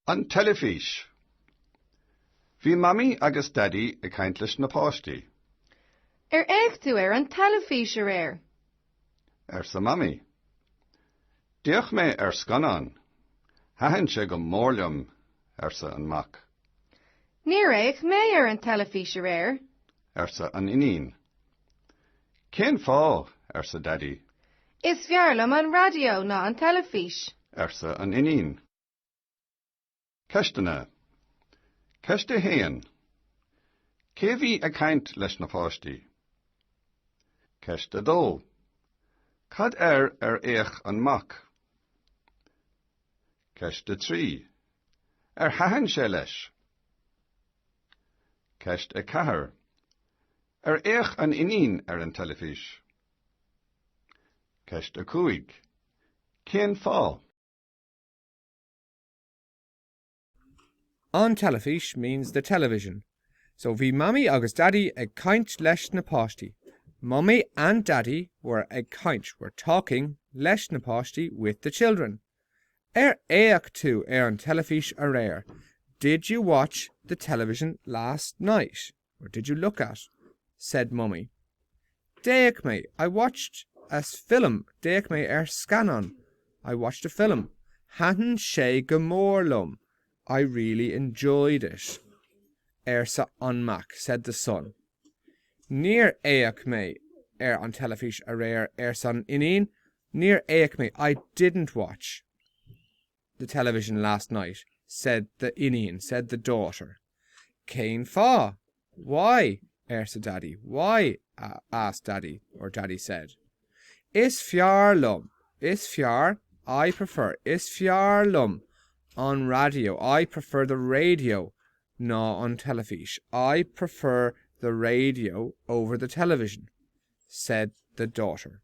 An Teilfís. Bhí mammy agus daddy ag caint leis na páistí. Éag tú an Teilfís Sa mammy. Diolch mé scanán. Hahann sé go mórliom sa an mac. Níor éag mé an Teilfís Sa an inín. Cén fá sa daddy. Is fearlam an radio ná an Teilfís. Sa an inín. Ceistena. Ceiste héan. Cé bhí ag caint leis na páistí? Ceiste dó. Cad éach an mac? Ceiste trí. Hahann sé leis. Ceiste cahar. Éach an inín an Teilfís. Ceiste cúig. Cén fá? An Teilfís means the television. So bhí mammy agus daddy ag caint leis na páistí. Mummy and daddy were ag caint, were talking leis na páistí with the children. Éach tú an Teilfís Did you watch the television last night? Or did you look at? Said Mummy. Déach mé, I watched a film. Déach mé scanan. I watched a film. Hadn't sé go mórlumm. I really enjoyed it. Sa an mac, said the son. Níor éach mé an Teilfís san inín. Níor éach mé, I didn't watch the television last night, said the inín, said the daughter. Cén fá? Why? Sa daddy. Why? Asked daddy, or daddy said. Is fearlumm. Is fear, I prefer. Is fearlumm. On radio, I prefer the radio, ná on Teilfís. I prefer the radio over the television, said the daughter.